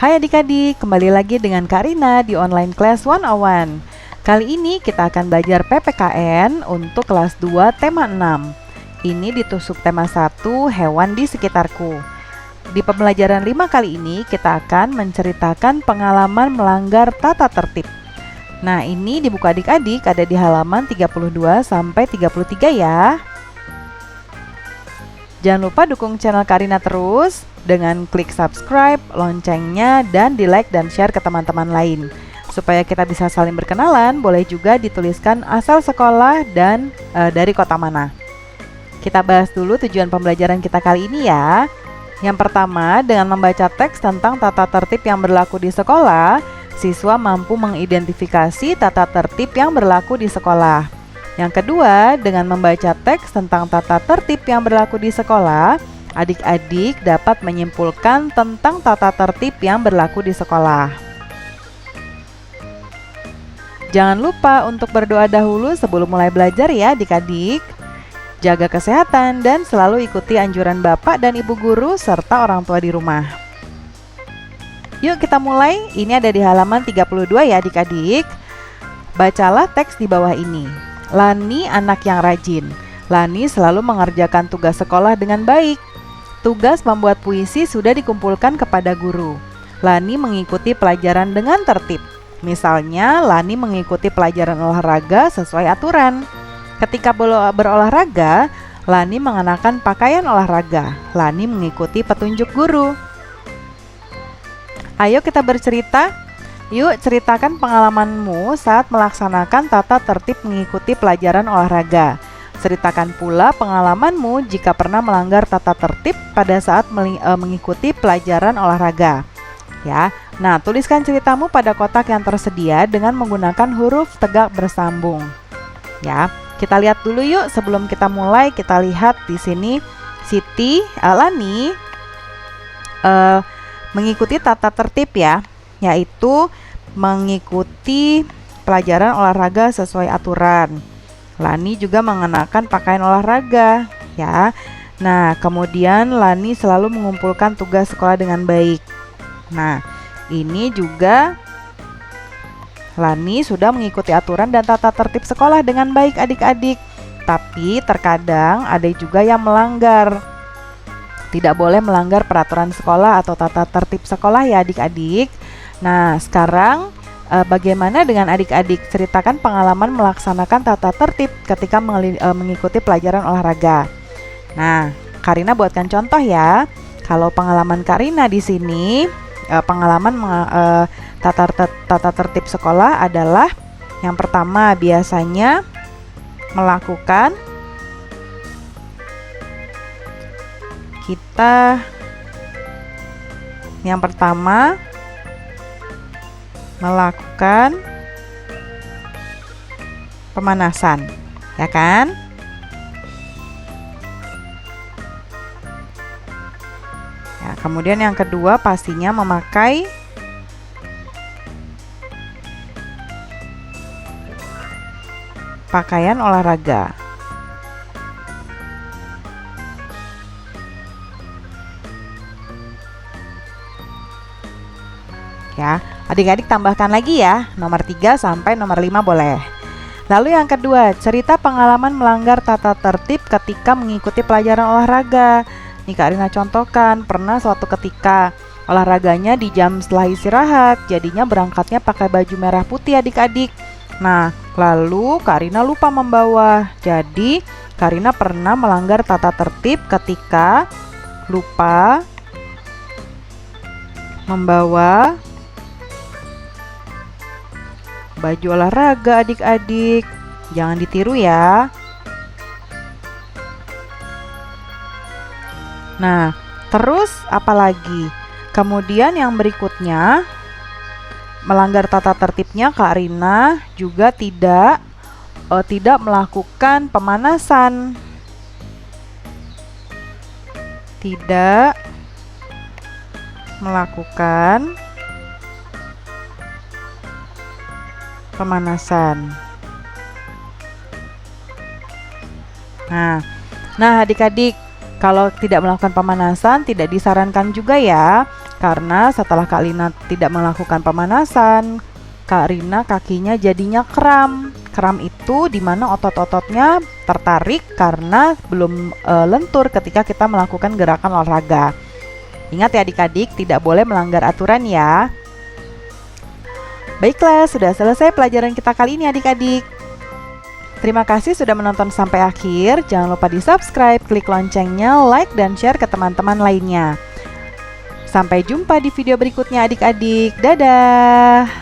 Hai adik-adik, kembali lagi dengan Kak Rina di Online Class 101. Kali ini kita akan belajar PPKN untuk kelas 2 tema 6. Ini ditusuk tema 1, hewan di sekitarku. Di pembelajaran 5 kali ini kita akan menceritakan pengalaman melanggar tata tertib. Nah, ini di buku adik-adik ada di halaman 32 sampai 33 ya. Jangan lupa dukung channel Kak Rina terus dengan klik subscribe, loncengnya, dan di like dan share ke teman-teman lain. Supaya kita bisa saling berkenalan, boleh juga dituliskan asal sekolah dan dari kota mana. Kita bahas dulu tujuan pembelajaran kita kali ini ya. Yang pertama, dengan membaca teks tentang tata tertib yang berlaku di sekolah, siswa mampu mengidentifikasi tata tertib yang berlaku di sekolah. Yang kedua, dengan membaca teks tentang tata tertib yang berlaku di sekolah, adik-adik dapat menyimpulkan tentang tata tertib yang berlaku di sekolah. Jangan lupa untuk berdoa dahulu sebelum mulai belajar ya adik-adik. Jaga kesehatan dan selalu ikuti anjuran Bapak dan Ibu guru serta orang tua di rumah. Yuk kita mulai, ini ada di halaman 32 ya adik-adik. Bacalah teks di bawah ini. Lani anak yang rajin. Lani selalu mengerjakan tugas sekolah dengan baik. Tugas membuat puisi sudah dikumpulkan kepada guru. Lani mengikuti pelajaran dengan tertib. Misalnya, Lani mengikuti pelajaran olahraga sesuai aturan. Ketika berolahraga, Lani mengenakan pakaian olahraga. Lani mengikuti petunjuk guru. Ayo kita bercerita. Yuk ceritakan pengalamanmu saat melaksanakan tata tertib mengikuti pelajaran olahraga. Ceritakan pula pengalamanmu jika pernah melanggar tata tertib pada saat mengikuti pelajaran olahraga. Ya, nah tuliskan ceritamu pada kotak yang tersedia dengan menggunakan huruf tegak bersambung. Ya, kita lihat dulu yuk sebelum kita mulai. Kita lihat di sini Lani mengikuti tata tertib ya, yaitu mengikuti pelajaran olahraga sesuai aturan. Lani juga mengenakan pakaian olahraga ya. Nah, kemudian Lani selalu mengumpulkan tugas sekolah dengan baik. Nah, ini juga Lani sudah mengikuti aturan dan tata tertib sekolah dengan baik adik-adik. Tapi terkadang ada juga yang melanggar. Tidak boleh melanggar peraturan sekolah atau tata tertib sekolah ya adik-adik. Nah, sekarang bagaimana dengan adik-adik? Ceritakan pengalaman melaksanakan tata tertib ketika mengikuti pelajaran olahraga. Nah, Kak Rina buatkan contoh ya. Kalau pengalaman Kak Rina di sini, pengalaman tata tertib sekolah adalah yang pertama biasanya melakukan melakukan pemanasan, ya kan? Ya, kemudian yang kedua pastinya memakai pakaian olahraga. Ya, adik-adik tambahkan lagi ya, nomor 3 sampai nomor 5 boleh. Lalu yang kedua, cerita pengalaman melanggar tata tertib ketika mengikuti pelajaran olahraga. Nih Kak Rina contohkan, pernah suatu ketika olahraganya di jam setelah istirahat, jadinya berangkatnya pakai baju merah putih adik-adik. Nah, lalu Kak Rina lupa membawa. Jadi, Kak Rina pernah melanggar tata tertib ketika lupa membawa baju olahraga adik-adik. Jangan ditiru ya. Nah, terus apa lagi? Kemudian yang berikutnya, melanggar tata tertibnya Kak Rina juga tidak melakukan pemanasan. Tidak melakukan pemanasan. Nah adik-adik, kalau tidak melakukan pemanasan tidak disarankan juga ya. Karena setelah Kak Lina tidak melakukan pemanasan, Kak Rina kakinya jadinya kram. Kram itu dimana otot-ototnya tertarik karena belum lentur ketika kita melakukan gerakan olahraga. Ingat ya adik-adik, tidak boleh melanggar aturan ya. Baiklah, sudah selesai pelajaran kita kali ini adik-adik. Terima kasih sudah menonton sampai akhir. Jangan lupa di subscribe, klik loncengnya, like, dan share ke teman-teman lainnya. Sampai jumpa di video berikutnya adik-adik. Dadah!